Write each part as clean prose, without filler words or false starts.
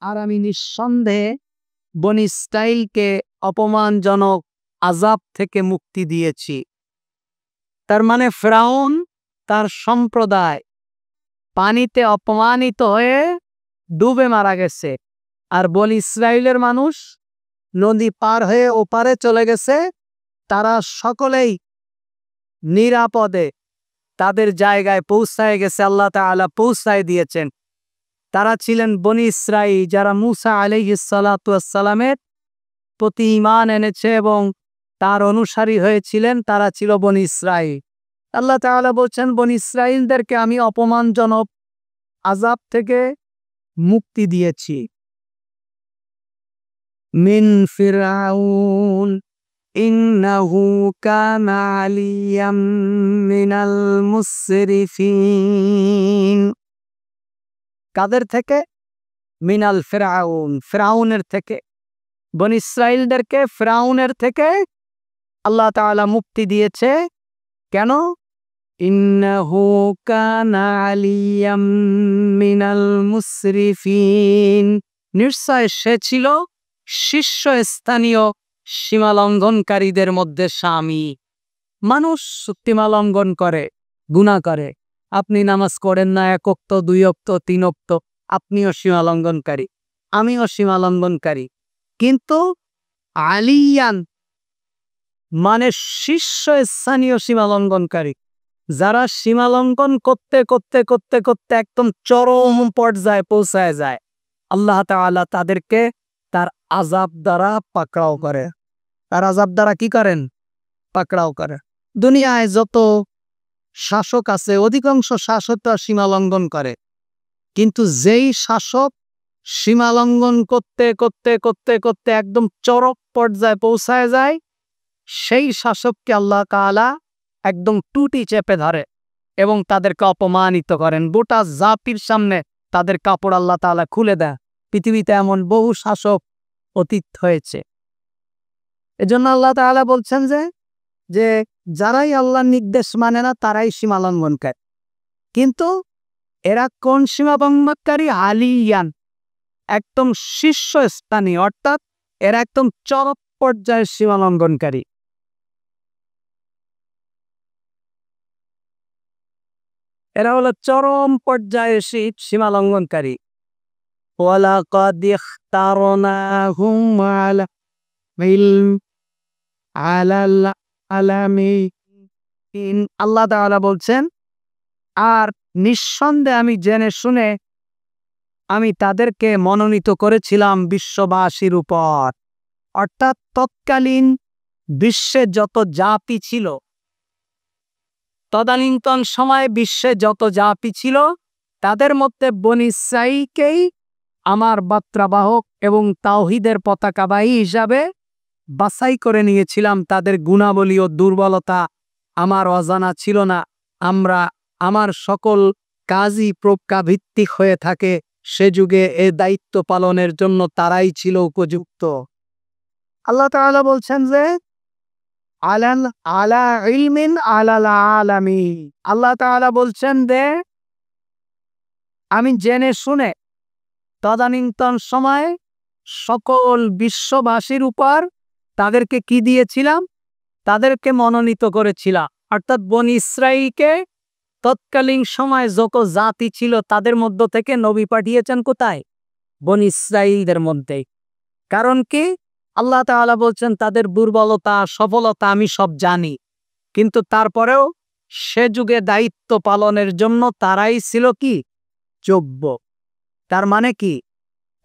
আর আমি নিঃসন্দেহে বনী ইসরাইলকে অপমানজনক আযাব থেকে মুক্তি দিয়েছি। তার মানে ফিরআউন তার সম্প্রদায় পানিতে অপমানিত হয়ে ডুবে মারা গেছে, আর বনী ইসরাইলের মানুষ নদী পার হয়ে ওপারে চলে গেছে। তারা সকলেই নিরাপদে তাদের জায়গায় পৌঁছায় গেছে, আল্লাহ তাআলা পৌঁছায় দিয়েছেন। তারা ছিলেন বনী ইসরাইল যারা মূসা আলাইহিস সালাতু ওয়াস সালামের প্রতি ঈমান এনেছে এবং তার অনুসারী হয়েছিলেন, তারা ছিল বনী ইসরাইল। আল্লাহ তাআলা বলছেন বনী ইসরাইলদেরকে আমি অপমানজনক আযাব থেকে মুক্তি দিয়েছি। মিন ফিরআউন ইন্নাহু কানা আলিয়াম মিনাল মুসরিফিন। কাদের থেকে? মিনাল ফিরআউন, ফিরআউনের থেকে। বনী ইসরাইলদেরকে ফিরআউনের থেকে আল্লাহ তাআলা মুক্তি দিয়েছে। কেন? ইন্নাহু কানা আলিয়াম মিনাল মুসরিফিন, নিশ্চয় সে ছিল শীর্ষস্থানীয় সীমালঙ্ঘনকারীদের মধ্যে স্বামী। মানুষ সীমালঙ্ঘন করে, গুনাহ করে। আপনি নামাজ পড়েন না 1 ওয়াক্ত 2 ওয়াক্ত 3 ওয়াক্ত, আপনিও সীমালঙ্ঘনকারী, আমিও সীমালঙ্ঘনকারী। কিন্তু আলিয়ান মানে শীর্ষস্থানীয় সীমালঙ্ঘনকারী, যারা সীমালঙ্ঘন করতে করতে করতে করতে একদম চরম পর্যায়ে পৌঁছায় যায়, আল্লাহ তাআলা তাদেরকে তার আযাব দ্বারা পাকড়াও করে। তার আযাব দ্বারা কি করেন? পাকড়াও করে। দুনিয়ায় যত শাসক আছে অধিকাংশ শাসক সীমালঙ্ঘন করে, কিন্তু যেই শাসক সীমালঙ্ঘন করতে করতে করতে করতে একদম চরম পর্যায়ে পৌঁছায় যায়, সেই শাসককে আল্লাহ তাআলা একদম টুটি চেপে ধরে এবং তাদেরকে অপমানিত করেন। গোটা জাতির সামনে তাদের কাপড় আল্লাহ তাআলা খুলে দেয়। পৃথিবীতে এমন বহু শাসক অতীত হয়েছে। এজন্য আল্লাহ তাআলা বলছেন যে যারাই আল্লাহর নির্দেশ মানে না তারাই সীমালঙ্ঘনকারী। কিন্তু এরা কোন সীমালঙ্ঘনকারী? আলিয়ান, একদম শীর্ষস্থানীয়, অর্থাৎ এরা একদম চরম পর্যায়ের সীমালঙ্ঘনকারী। এরা হলো চরম পর্যায়ের সীমালঙ্ঘনকারী। ওয়ালাকাদ ইখতারনাহুম আলা ইলম আলাল আলামিন। আল্লাহ তাআলা বলছেন, আর নিঃসন্দেহে আমি জেনে শুনে আমি তাদেরকে মনোনীত করেছিলাম বিশ্ববাসীর উপর। অর্থাৎ তৎকালীন বিশ্বে যত জাতি ছিল, তদানীন্তন সময়ে বিশ্বে যত জাতি ছিল, তাদের মধ্যে বনী ইসরাঈলকেই আমার বার্তাবাহক এবং তাওহীদের পতাকাবাহী হিসাবে বাছাই করে নিয়েছিলাম। তাদের গুণাবলী ও দুর্বলতা আমার অজানা ছিল না। আমার সকল কাজই প্রজ্ঞাভিত্তিক হয়ে থাকে। সে যুগে এ দায়িত্ব পালনের জন্য তারাই ছিল উপযুক্ত। আল্লাহ তাআলা বলছেন যে আলা ইলমিন আলাল আলামিন। আল্লাহ তাআলা বলছেন যে আমি জেনে শুনে তদানীন্তন সময়ে সকল বিশ্ববাসীর উপর তাদেরকে কি দিয়েছিলাম? তাদেরকে মনোনীত করেছিলাম। অর্থাৎ বনী ইসরাঈলকে তৎকালীন সময়ে যত জাতি ছিল তাদের মধ্য থেকে নবী পাঠিয়েছেন কোথায়? বনী ইসরাঈলদের মধ্যেই। কারণ কি? আল্লাহ তাআলা বলছেন তাদের দুর্বলতা সফলতা আমি সব জানি, কিন্তু তারপরেও সে যুগে দায়িত্ব পালনের জন্য তারাই ছিল কি? যোগ্য। তার মানে কি?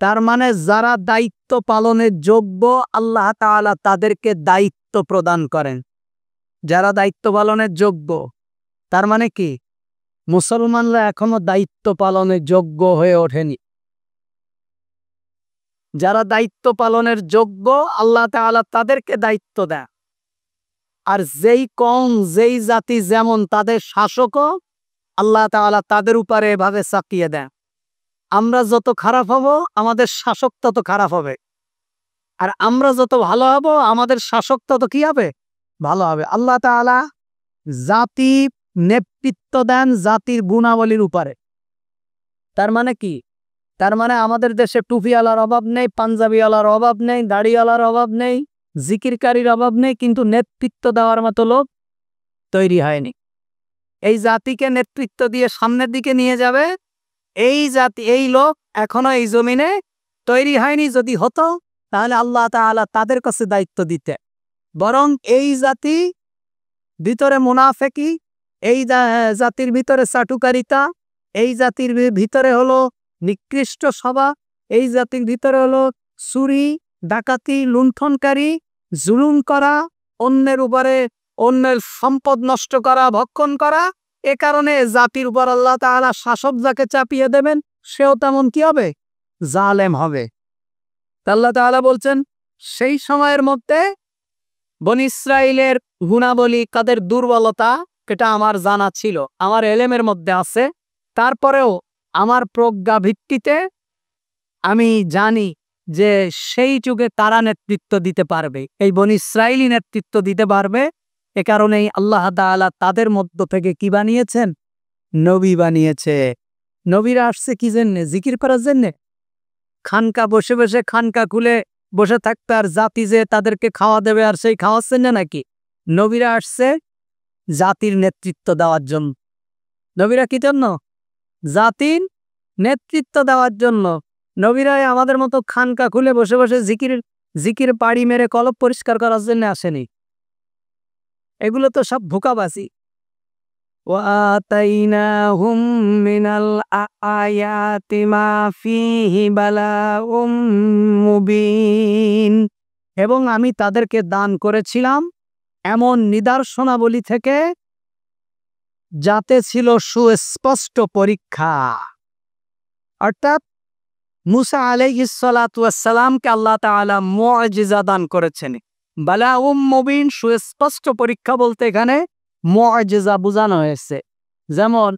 তার মানে যারা দায়িত্ব পালনের যোগ্য আল্লাহ তাআলা তাদেরকে দায়িত্ব প্রদান করেন। যারা দায়িত্ব পালনের যোগ্য, তার মানে কি? মুসলমানরা এখনো দায়িত্ব পালনের যোগ্য হয়ে ওঠেনি। যারা দায়িত্ব পালনের যোগ্য আল্লাহ তাআলা তাদেরকে দায়িত্ব দেয়। আর যেই কওম যেই জাতি যেমন তাদের শাসকও আল্লাহ তাআলা তাদের উপরে এভাবে চাপিয়ে দেয়। আমরা যত খারাপ হব আমাদের শাসক তত খারাপ হবে, আর আমরা যত ভালো হব আমাদের শাসক তত কি হবে? ভালো হবে। আল্লাহ তাআলা জাতি নেতৃত্ব দেন জাতির গুণাবলীর উপরে। তার মানে কি? তার মানে আমাদের দেশে টুপিওয়ালার অভাব নেই, পাঞ্জাবিওয়ালার অভাব নেই, দাড়িওয়ালার অভাব নেই, জিকিরকারীর অভাব নেই, কিন্তু নেতৃত্ব দেওয়ার মতো লোক তৈরি হয়নি। এই জাতিকে নেতৃত্ব দিয়ে সামনের দিকে নিয়ে যাবে এই জাতি, এই লোক এখনো এই জমিনে তৈরি হয়নি। যদি হতো তাহলে আল্লাহ তাআলা তাদের কাছে দায়িত্ব দিতে। বরং এই জাতি ভিতরে মুনাফেকি, এই জাতির ভিতরে চাটুকারিতা, এই জাতির ভিতরে হলো নিকৃষ্ট স্বভাব, এই জাতির ভিতরে হলো চুরি, ডাকাতি, লুণ্ঠনকারী, জুলুম করা, অন্যের উপরে অন্যের সম্পদ নষ্ট করা, ভক্ষণ করা। এ কারণে জাতির উপর আল্লাহ তাআলা শাসক যাকে চাপিয়ে দেবেন সেও তেমন কি হবে? জালেম হবে। আল্লাহ তাআলা বলছেন সেই সময়ের মধ্যে বনী ইসরাইলের গুণাবলী, কাদের দুর্বলতা, এটা আমার জানা ছিল, আমার এলেমের মধ্যে আছে। তারপরেও আমার প্রজ্ঞা ভিত্তিতে আমি জানি যে সেই যুগে তারা নেতৃত্ব দিতে পারবে, এই বনী ইসরাইলি নেতৃত্ব দিতে পারবে। এ কারণেই আল্লাহ তাআলা তাদের মধ্য থেকে কি বানিয়েছেন? নবী বানিয়েছে। নবীরা আসছে কি জন্যে? জিকির করার জন্যে। খানকা বসে বসে খানকা খুলে বসে থাকতে আর জাতি যে তাদেরকে খাওয়া দেবে আর সেই খাওয়াচ্ছেন না নাকি? নবীরা আসছে জাতির নেতৃত্ব দেওয়ার জন্য। নবীরা কি জন্য? জাতির নেতৃত্ব দেওয়ার জন্য। নবীরা আমাদের মতো খানকা খুলে বসে বসে জিকির পাড়ি মেরে কলব পরিষ্কার করার জন্য আসেনি। এগুলো তো সব ধোঁকাবাজি। وآتيناهم من الآيات ما فيه بلاء مبين। এবং আমি তাদেরকে দান করেছিলাম এমন নিদর্শনাবলী থেকে যাতে ছিল সুস্পষ্ট পরীক্ষা। অর্থাৎ মুসা আলাইহিস সালাতু ওয়াস সালামকে আল্লাহ তাআলা মুআজিজা দান করেছেন। বালাউম মুবিন, সুস্পষ্ট পরীক্ষা বলতে এখানে মুআজিজা বোঝানো হয়েছে। যেমন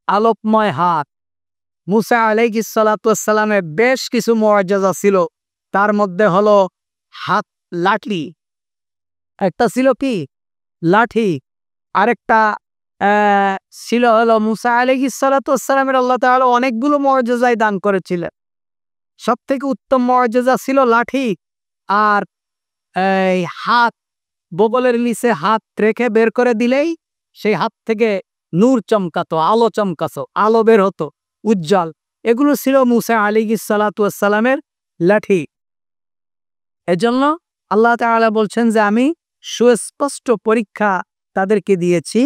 আলোকময় হাত। মুসা আলাইহিস সালাতু ওয়াস সালামের বেশ কিছু মুআজিজা ছিল, তার মধ্যে হলো হাত লাঠি। একটা ছিল কি? লাঠি। আরেকটা ছিল হলো মুসা আলাইহিস সালাতু ওয়াস সালামের আল্লাহ তাআলা অনেকগুলো মুআজিজা দান করেছিলেন। সবথেকে উত্তম মুআজিজা ছিল লাঠি আর এই হাত। বগলের নিচে হাত রেখে বের করে দিলেই সেই হাত থেকে নূর চমকাতো, আলো চমকাতো, আলো বের হতো উজ্জ্বল। এগুলো ছিল মুসা আলাইহিস সালাতু ওয়াস সালামের লাঠি। এজন্য আল্লাহ তাআলা বলছেন যে আমি সুস্পষ্ট পরীক্ষা তাদেরকে দিয়েছি।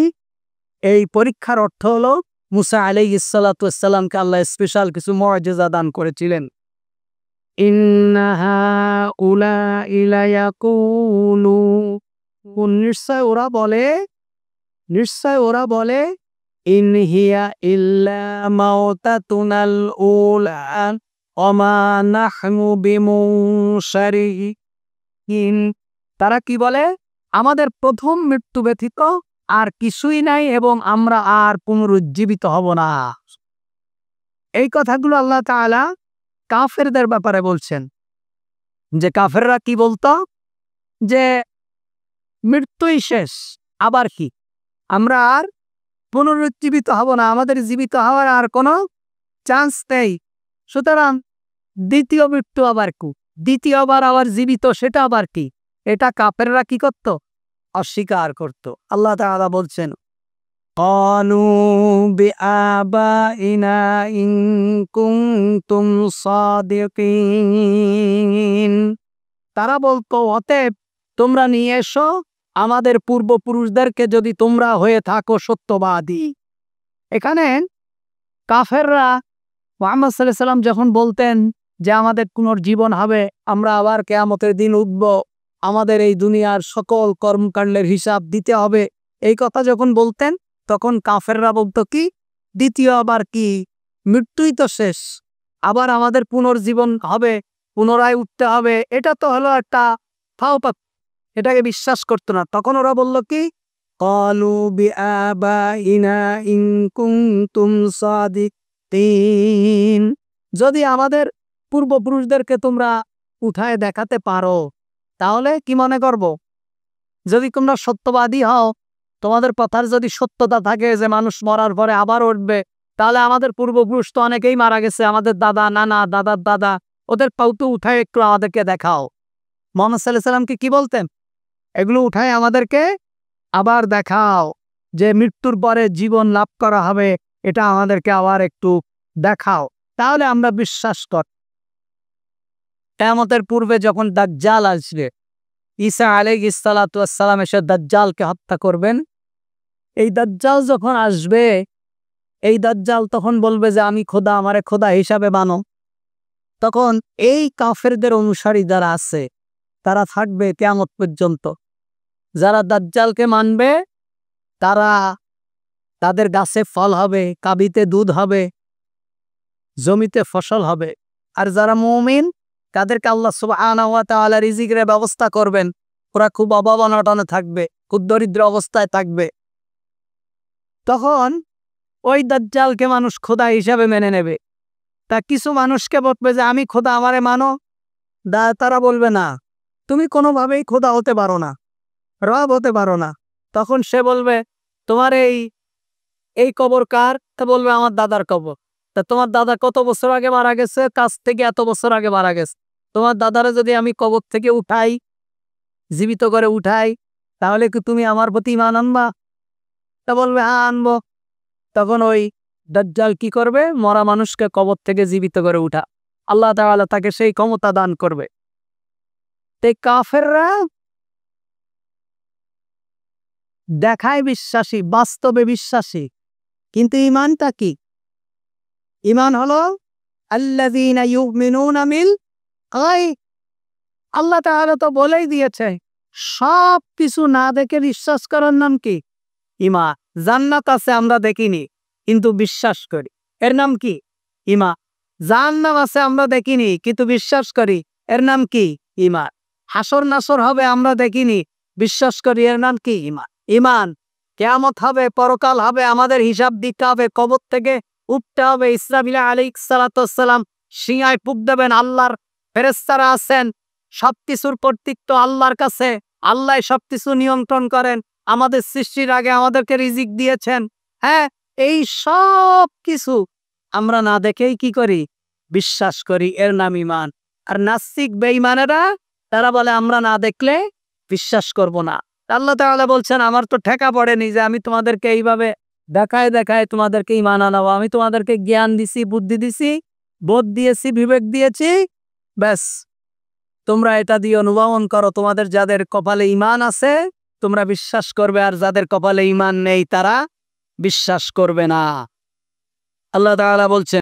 এই পরীক্ষার অর্থ হলো মুসা আলাইহিস সালাতু ওয়াস সালামকে আল্লাহ স্পেশাল কিছু মুআজিজা দান করেছিলেন। ইন্না হাউলাঈ লায়াকুলুন, নিশ্চয় ওরা বলে ইন হিয়া ইল্লা মাউতাতুনাল উলা ওমা নাহনু বিমুনশারিন। তারা কি বলে? আমাদের প্রথম মৃত্যু ব্যতীত আর কিছুই নাই এবং আমরা আর পুনরুজ্জীবিত হব না। এই কথাগুলো আল্লাহ তাআলা কাফেরদের ব্যাপারে বলছেন, যে কাফেররা কি বলতো? যে মৃত্যুই শেষ, আবার কি? আমরা আর পুনরুজ্জীবিত হব না, আমাদের জীবিত হওয়ার আর কোনো চান্স নেই। সুতরাং দ্বিতীয় মৃত্যু আবার কি? দ্বিতীয়বার আবার জীবিত, সেটা আবার কি? এটা কাফেররা কি করত? অস্বীকার করত। আল্লাহ তাআলা বলছেন ক্বালু বিআবাইনা ইন কুনতুম সাদিকিন। তারা বলতো অতএব তোমরা নিয়ে এসো আমাদের পূর্বপুরুষদেরকে যদি তোমরা হয়ে থাকো সত্যবাদী। এখানে কাফেররা মুহাম্মদ সাল্লাল্লাহু আলাইহি ওয়াসাল্লাম যখন বলতেন যে আমাদের পুনর্জীবন হবে, আমরা আবার কিয়ামতের দিন উঠব, আমাদের এই দুনিয়ার সকল কর্মকাণ্ডের হিসাব দিতে হবে, এই কথা যখন বলতেন তখন কাফেররা বলতো কি? দ্বিতীয় আবার কি? মৃত্যুই তো শেষ, আবার আমাদের পুনর্জীবন হবে, পুনরায় উঠতে হবে, এটা তো হলো একটা ফাওপাত, এটাকে বিশ্বাস করতো না। তখন ওরা বলল কি? ক্বালু বিআবাইনা ইন কুনতুম সাদিকিন। যদি আমাদের পূর্বপুরুষদেরকে তোমরা উঠায় দেখাতে পারো তাহলে কি মনে করব? যদি তোমরা সত্যবাদী হও, তোমাদের কথার যদি সত্যতা থাকে যে মানুষ মরার পরে আবার উঠবে, তাহলে আমাদের পূর্বপুরুষ তো অনেকেই মারা গেছে, আমাদের দাদা নানা দাদার দাদা, ওদের পাও তো উঠায় একটু আমাদেরকে দেখাও। মুহাম্মদ সাল্লাল্লাহু আলাইহি সাল্লাম কি বলতেন? এগুলো উঠায় আমাদেরকে আবার দেখাও, যে মৃত্যুর পরে জীবন লাভ করা হবে, এটা আমাদেরকে আবার একটু দেখাও, তাহলে আমরা বিশ্বাস কর। কিয়ামতের পূর্বে যখন দাজ্জাল আসবে, ঈসা আলাইহিস সালাতু ওয়াস সালাম এসে দাজ্জালকে হত্যা করবেন। এই দাজ্জাল যখন আসবে, এই দাজ্জাল তখন বলবে যে আমি খোদা, আমারে খোদা হিসাবে মানো। তখন এই কাফেরদের অনুসারী যারা আছে তারা থাকবে কিয়ামত পর্যন্ত। যারা দাজ্জালকে মানবে তারা, তাদের গাছে ফল হবে, কাবিতে দুধ হবে, জমিতে ফসল হবে। আর যারা মুমিন তাদেরকে আল্লাহ সুবহানাহু ওয়া তাআলা রিজিকের ব্যবস্থা করবেন। ওরা খুব অভাব অনটনে থাকবে, খুব দরিদ্র অবস্থায় থাকবে। তখন ওই দাজ্জালকে মানুষ খোদা হিসাবে মেনে নেবে। তা কিছু মানুষকে বলবে যে আমি খোদা, আমারে মানো। তারা বলবে না, তুমি কোনোভাবেই খোদা হতে পারো না, রব হতে পারো না। তখন সে বলবে তোমার এই কবর কার? তা বলবে আমার দাদার কবর। তা তোমার দাদা কত বছর আগে মারা গেছে? কাছ থেকে এত বছর আগে মারা গেছে। তোমার দাদারে যদি আমি কবর থেকে উঠাই, জীবিত করে উঠাই, তাহলে কি তুমি আমার প্রতি ঈমান আনবা? তা বলবে হ্যাঁ আনবো। তখন ওই দাজ্জাল কি করবে? মরা মানুষকে কবর থেকে জীবিত করে উঠা, আল্লাহ তাআলা তাকে সেই ক্ষমতা দান করবে। তে কাফেররা দেখায় বিশ্বাসী, বাস্তবে বিশ্বাসী, কিন্তু ঈমানটা কি? ঈমান হলো আল্লাযীনা ইউমিনুনা বিল গায়ব। আল্লাহ তাআলা তো বলেই দিয়েছে, সব কিছু না দেখে বিশ্বাস করার নাম কি? ঈমান। জান্নাত আছে আমরা দেখিনি কিন্তু বিশ্বাস করি, এর নাম কি? ঈমান। জাহান্নাম আছে আমরা দেখিনি কিন্তু বিশ্বাস করি, এর নাম কি? ঈমান। হাসর নাসর হবে আমরা দেখিনি, বিশ্বাস করি, এর নাম কি? ঈমান। ঈমান। কিয়ামত হবে, পরকাল হবে, আমাদের হিসাব দিতে হবে, কবর থেকে উঠতে হবে। ইসরাফিল আলাইহিস সালাতু ওয়াস সালাম সিংহায় ফুঁক দেবেন, আল্লাহর ফেরেশতারা আছেন, সবকিছুর কর্তৃত্ব আল্লাহর কাছে, আল্লাহ সবকিছু নিয়ন্ত্রণ করেন। আমাদের সৃষ্টির আগে আমাদেরকে রিজিক দিয়েছেন। হ্যাঁ, এই সব কিছু আমরা না দেখেই কি করি? বিশ্বাস করি, এর নাম ঈমান। আর নাস্তিক বেঈমানেরা তারা বলে আমরা না দেখলে বিশ্বাস করব না। আল্লাহ তাআলা বলছেন আমার তো ঠেকা পড়েনি যে আমি তোমাদেরকে এইভাবে দেখায় দেখায় তোমাদেরকে ঈমান আনাবো। আমি তোমাদেরকে জ্ঞান দিছি, বুদ্ধি দিছি, বোধ দিয়েছি, বিবেক দিয়েছি, ব্যাস তোমরা এটা দিয়ে অনুধাবন করো। তোমাদের যাদের কপালে ঈমান আছে তোমরা বিশ্বাস করবে, আর যাদের কপালে ঈমান নেই তারা বিশ্বাস করবে না। আল্লাহ তাআলা বলছেন